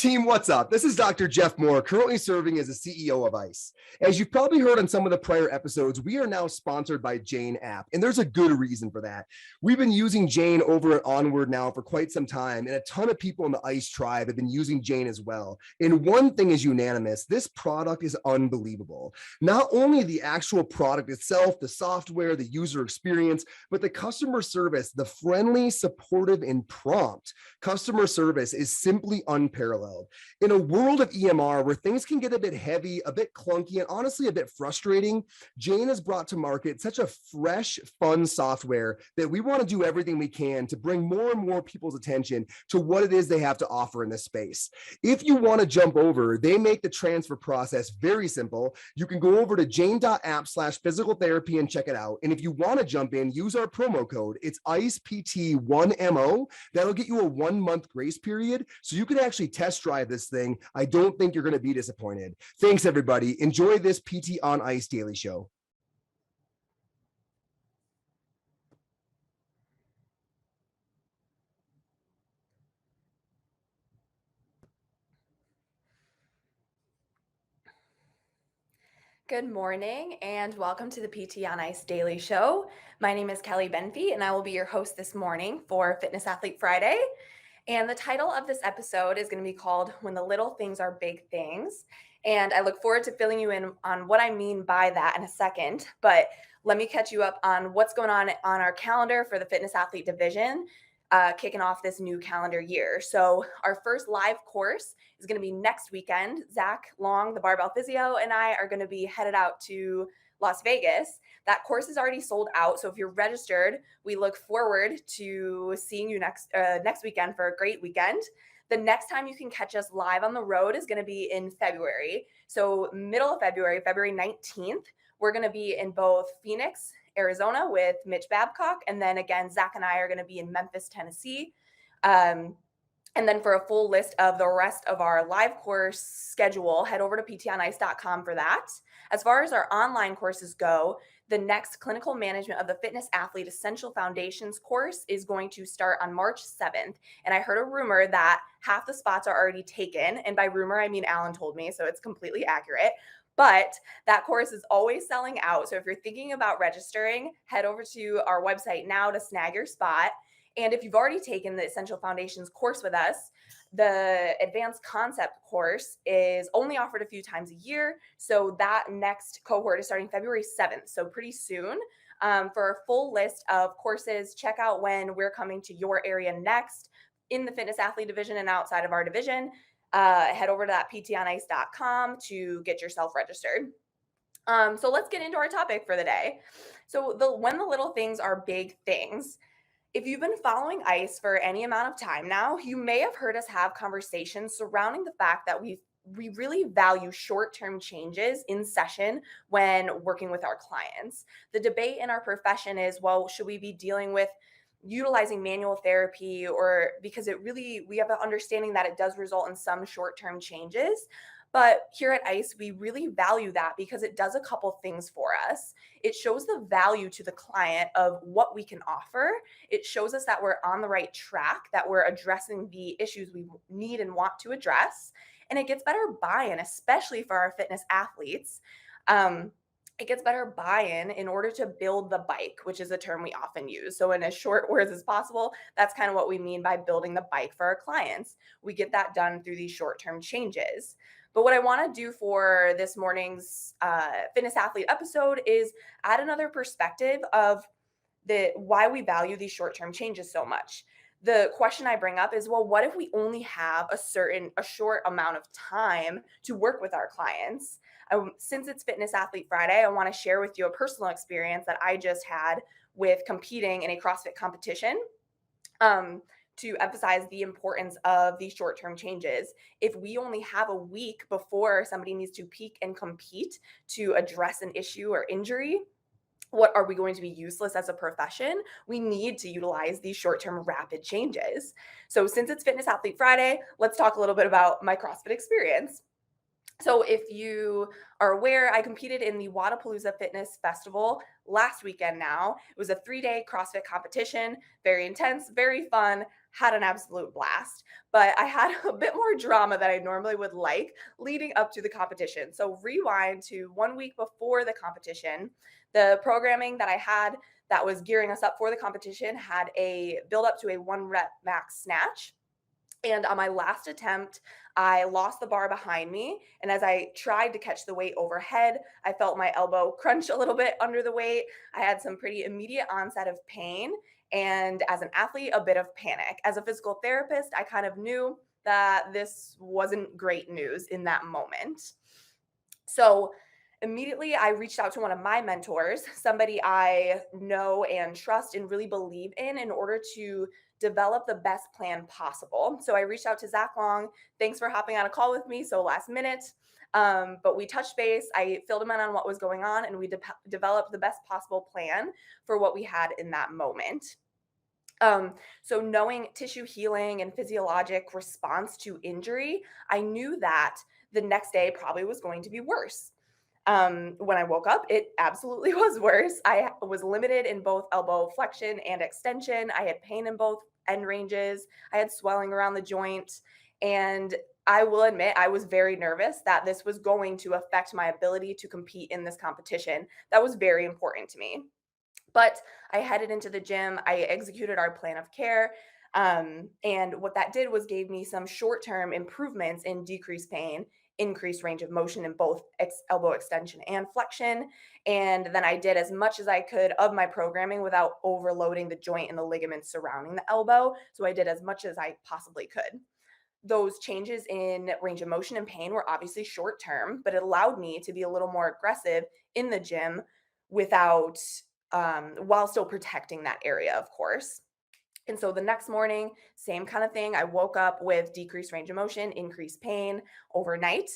Team, what's up? This is Dr. Jeff Moore, currently serving as the CEO of ICE. As you've probably heard on some of the prior episodes, we are now sponsored by Jane app, and there's a good reason for that. We've been using Jane over at Onward now for quite some time, and a ton of people in the ICE tribe have been using Jane as well. And one thing is unanimous, this product is unbelievable. Not only the actual product itself, the software, the user experience, but the customer service, the friendly, supportive, and prompt customer service is simply unparalleled. In a world of EMR where things can get a bit heavy, a bit clunky, and honestly a bit frustrating, Jane has brought to market such a fresh, fun software that we want to do everything we can to bring more and more people's attention to what it is they have to offer in this space. If you want to jump over, they make the transfer process very simple. You can go over to jane.app/physicaltherapy and check it out. And if you want to jump in, use our promo code. It's ICEPT1MO. That'll get you a 1-month grace period, so you can actually test drive this thing. I don't think you're going to be disappointed. Thanks, everybody. Enjoy this PT on Ice Daily Show. Good morning and welcome to the PT on Ice Daily Show. My name is Kelly Benfey and I will be your host this morning for Fitness Athlete Friday. And the title of this episode is going to be called When the Little Things Are Big Things. And I look forward to filling you in on what I mean by that in a second. But let me catch you up on what's going on our calendar for the Fitness Athlete Division, kicking off this new calendar year. So our first live course is going to be next weekend. Zach Long, the Barbell Physio, and I are going to be headed out to Las Vegas. That course is already sold out. So if you're registered, we look forward to seeing you next weekend for a great weekend. The next time you can catch us live on the road is going to be in February. So middle of February, February 19th, we're going to be in both Phoenix, Arizona with Mitch Babcock. And then again, Zach and I are going to be in Memphis, Tennessee. And then for a full list of the rest of our live course schedule, head over to ptonice.com for that. As far as our online courses go, the next Clinical Management of the Fitness Athlete Essential Foundations course is going to start on March 7th. And I heard a rumor that half the spots are already taken. And by rumor, I mean Alan told me, so it's completely accurate. But that course is always selling out. So if you're thinking about registering, head over to our website now to snag your spot. And if you've already taken the Essential Foundations course with us, the Advanced Concept course is only offered a few times a year. So that next cohort is starting February 7th, so pretty soon. For a full list of courses, check out when we're coming to your area next in the Fitness Athlete Division and outside of our division. Head over to that ptonice.com to get yourself registered. So let's get into our topic for the day. So when the little things are big things. If you've been following ICE for any amount of time now, you may have heard us have conversations surrounding the fact that we really value short-term changes in session when working with our clients. The debate in our profession is, well, should we be dealing with utilizing manual therapy, or because we have an understanding that it does result in some short-term changes. But here at ICE, we really value that because it does a couple things for us. It shows the value to the client of what we can offer. It shows us that we're on the right track, that we're addressing the issues we need and want to address. And it gets better buy-in, especially for our fitness athletes. It gets better buy-in in order to build the bike, which is a term we often use. So in as short words as possible, that's kind of what we mean by building the bike for our clients. We get that done through these short-term changes. But what I want to do for this morning's Fitness Athlete episode is add another perspective of why we value these short-term changes so much. The question I bring up is, well, what if we only have a short amount of time to work with our clients? Since it's Fitness Athlete Friday, I want to share with you a personal experience that I just had with competing in a CrossFit competition. To emphasize the importance of these short-term changes. If we only have a week before somebody needs to peak and compete to address an issue or injury, what are we going to be useless as a profession? We need to utilize these short-term rapid changes. So since it's Fitness Athlete Friday, let's talk a little bit about my CrossFit experience. So, if you are aware, I competed in the Wadapalooza Fitness Festival last weekend now. It was a 3-day CrossFit competition, very intense, very fun, had an absolute blast. But I had a bit more drama than I normally would like leading up to the competition. So, rewind to 1 week before the competition, the programming that I had that was gearing us up for the competition had a build up to a 1 rep max snatch. And on my last attempt, I lost the bar behind me. And as I tried to catch the weight overhead, I felt my elbow crunch a little bit under the weight. I had some pretty immediate onset of pain. And as an athlete, a bit of panic. As a physical therapist, I kind of knew that this wasn't great news in that moment. So immediately I reached out to one of my mentors, somebody I know and trust and really believe in order to develop the best plan possible. So I reached out to Zach Long. Thanks for hopping on a call with me so last minute. But we touched base. I filled him in on what was going on, and we developed the best possible plan for what we had in that moment. So knowing tissue healing and physiologic response to injury, I knew that the next day probably was going to be worse. When I woke up, it absolutely was worse. I was limited in both elbow flexion and extension. I had pain in both end ranges. I had swelling around the joint. And I will admit, I was very nervous that this was going to affect my ability to compete in this competition. That was very important to me. But I headed into the gym. I executed our plan of care. And what that did was gave me some short term improvements in decreased pain, increased range of motion in both elbow extension and flexion. And then I did as much as I could of my programming without overloading the joint and the ligaments surrounding the elbow. So I did as much as I possibly could. Those changes in range of motion and pain were obviously short term, but it allowed me to be a little more aggressive in the gym without, while still protecting that area, of course. And so the next morning, same kind of thing. I woke up with decreased range of motion, increased pain overnight.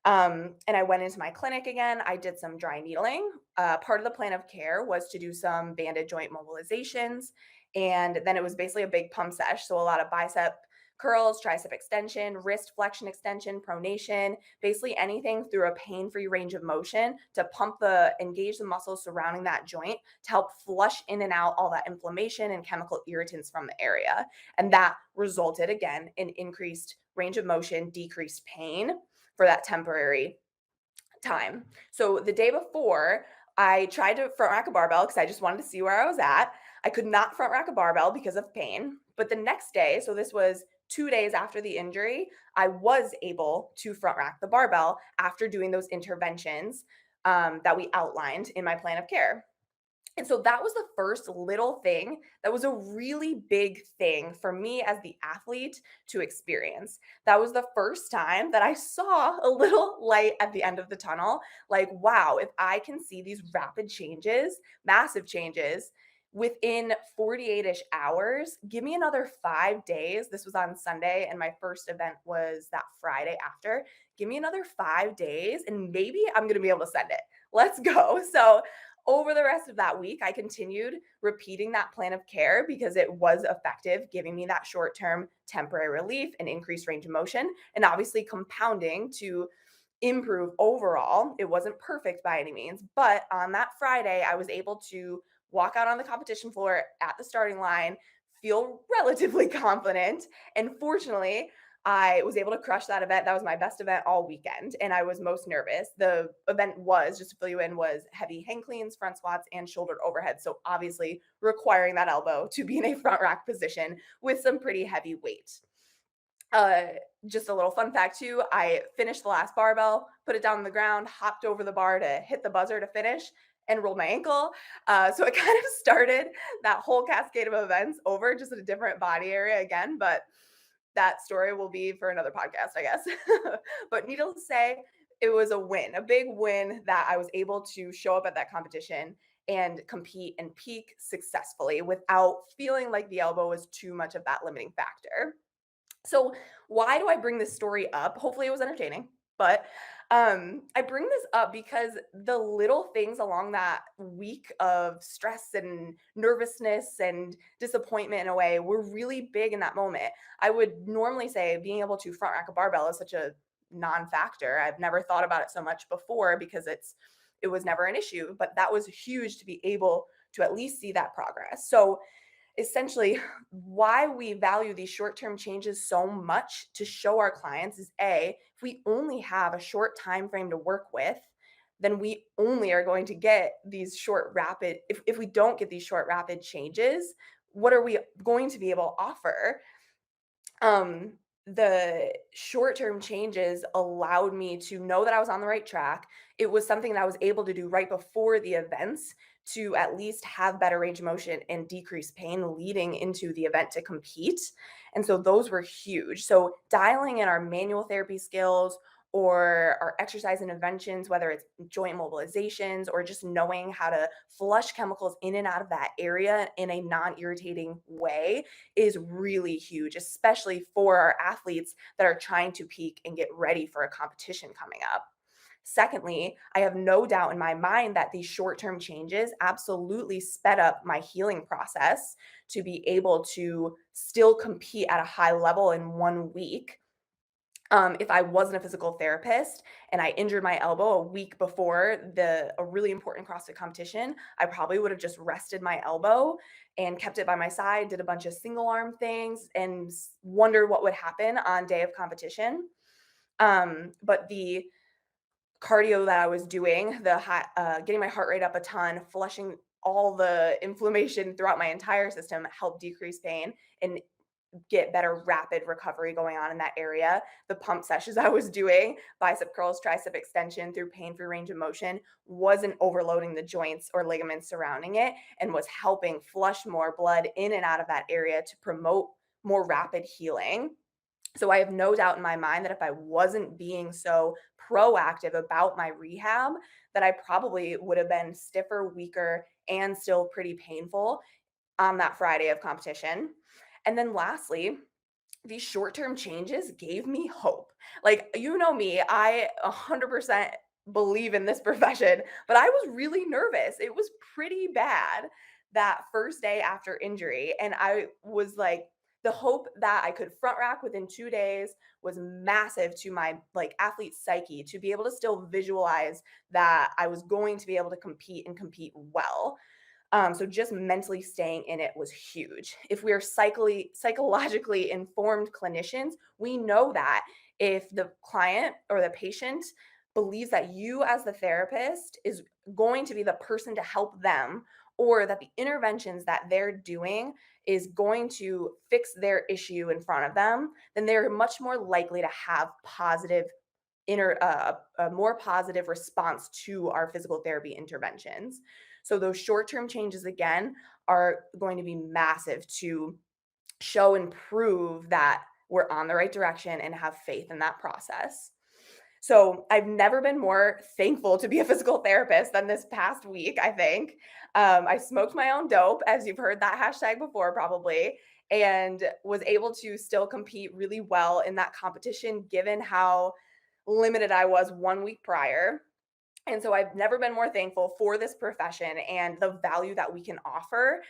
And I went into my clinic again. I did some dry needling. Part of the plan of care was to do some banded joint mobilizations. And then it was basically a big pump sesh. So a lot of bicep curls, tricep extension, wrist flexion extension, pronation, basically anything through a pain-free range of motion to engage the muscles surrounding that joint to help flush in and out all that inflammation and chemical irritants from the area. And that resulted again in increased range of motion, decreased pain for that temporary time. So the day before, I tried to front rack a barbell because I just wanted to see where I was at. I could not front rack a barbell because of pain. But the next day, so this was 2 days after the injury, I was able to front rack the barbell after doing those interventions that we outlined in my plan of care. And so that was the first little thing that was a really big thing for me as the athlete to experience. That was the first time that I saw a little light at the end of the tunnel. Like, wow, if I can see these rapid changes, massive changes within 48 ish hours, give me another 5 days. This was on Sunday, and my first event was that Friday after. Give me another 5 days, and maybe I'm going to be able to send it. Let's go. So, over the rest of that week, I continued repeating that plan of care because it was effective, giving me that short term temporary relief and increased range of motion, and obviously compounding to improve overall. It wasn't perfect by any means, but on that Friday, I was able to walk out on the competition floor at the starting line, feel relatively confident. And fortunately, I was able to crush that event. That was my best event all weekend, and I was most nervous. The event was, just to fill you in, was heavy hang cleans, front squats, and shouldered overhead. So obviously requiring that elbow to be in a front rack position with some pretty heavy weight. Uh, just a little fun fact too, I finished the last barbell, put it down on the ground, hopped over the bar to hit the buzzer to finish, and rolled my ankle. So it kind of started that whole cascade of events over just at a different body area again. But that story will be for another podcast, I guess. But needless to say, it was a win, a big win that I was able to show up at that competition and compete and peak successfully without feeling like the elbow was too much of that limiting factor. So, why do I bring this story up? Hopefully, it was entertaining, but I bring this up because the little things along that week of stress and nervousness and disappointment in a way were really big in that moment. I would normally say being able to front rack a barbell is such a non-factor. I've never thought about it so much before because it was never an issue, but that was huge to be able to at least see that progress. So essentially, why we value these short-term changes so much to show our clients is, A, if we only have a short time frame to work with, then we only are going to get these short rapid if we don't get these short rapid changes, what are we going to be able to offer? The short-term changes allowed me to know that I was on the right track. It was something that I was able to do right before the events to at least have better range of motion and decrease pain leading into the event to compete. And so those were huge. So dialing in our manual therapy skills or our exercise interventions, whether it's joint mobilizations or just knowing how to flush chemicals in and out of that area in a non-irritating way, is really huge, especially for our athletes that are trying to peak and get ready for a competition coming up. Secondly, I have no doubt in my mind that these short term changes absolutely sped up my healing process to be able to still compete at a high level in 1 week. If I wasn't a physical therapist and I injured my elbow a week before a really important CrossFit competition, I probably would have just rested my elbow and kept it by my side, did a bunch of single arm things, and wondered what would happen on day of competition. But the cardio that I was doing, getting my heart rate up a ton, flushing all the inflammation throughout my entire system helped decrease pain and get better rapid recovery going on in that area. The pump sessions I was doing, bicep curls, tricep extension through pain-free range of motion, wasn't overloading the joints or ligaments surrounding it and was helping flush more blood in and out of that area to promote more rapid healing. So I have no doubt in my mind that if I wasn't being so proactive about my rehab, that I probably would have been stiffer, weaker, and still pretty painful on that Friday of competition. And then lastly, these short-term changes gave me hope. Like, you know me, I 100% believe in this profession, but I was really nervous. It was pretty bad that first day after injury, and I was like, the hope that I could front rack within 2 days was massive to my, like, athlete psyche to be able to still visualize that I was going to be able to compete and compete well. So just mentally staying in it was huge. If we're psychologically informed clinicians, we know that if the client or the patient believes that you as the therapist is going to be the person to help them, or that the interventions that they're doing is going to fix their issue in front of them, then they're much more likely to have a more positive response to our physical therapy interventions. So those short-term changes again are going to be massive to show and prove that we're on the right direction and have faith in that process. So I've never been more thankful to be a physical therapist than this past week, I think. I smoked my own dope, as you've heard that hashtag before, probably, and was able to still compete really well in that competition, given how limited I was 1 week prior. And so I've never been more thankful for this profession and the value that we can offer.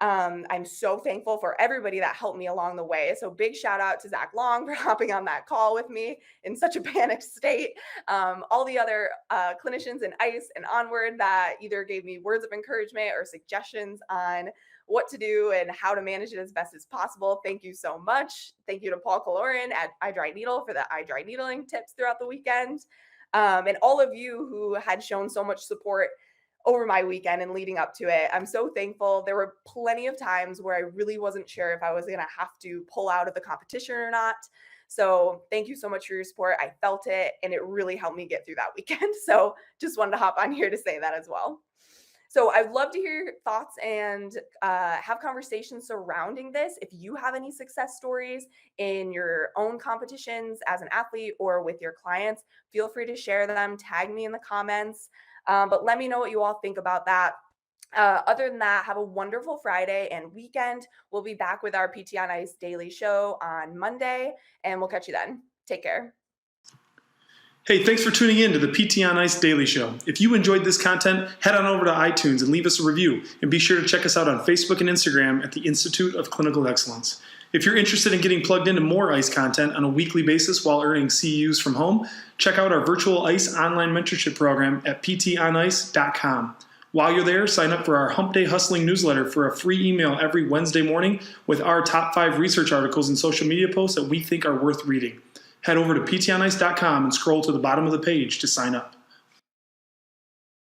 I'm so thankful for everybody that helped me along the way. So big shout out to Zach Long for hopping on that call with me in such a panicked state. All the other clinicians in ICE and onward that either gave me words of encouragement or suggestions on what to do and how to manage it as best as possible. Thank you so much. Thank you to Paul Caloran at I Dry Needle for the I Dry Needling tips throughout the weekend. And all of you who had shown so much support over my weekend and leading up to it. I'm so thankful. There were plenty of times where I really wasn't sure if I was going to have to pull out of the competition or not. So thank you so much for your support. I felt it and it really helped me get through that weekend. So just wanted to hop on here to say that as well. So I'd love to hear your thoughts and have conversations surrounding this. If you have any success stories in your own competitions as an athlete or with your clients, feel free to share them. Tag me in the comments. But let me know what you all think about that. Other than that, have a wonderful Friday and weekend. We'll be back with our PT on Ice daily show on Monday, and we'll catch you then. Take care. Hey, thanks for tuning in to the PT on Ice Daily Show. If you enjoyed this content, head on over to iTunes and leave us a review. And be sure to check us out on Facebook and Instagram at the Institute of Clinical Excellence. If you're interested in getting plugged into more ICE content on a weekly basis while earning CEUs from home, check out our virtual ICE online mentorship program at ptonice.com. While you're there, sign up for our Hump Day Hustling newsletter for a free email every Wednesday morning with our top 5 research articles and social media posts that we think are worth reading. Head over to ptonice.com and scroll to the bottom of the page to sign up.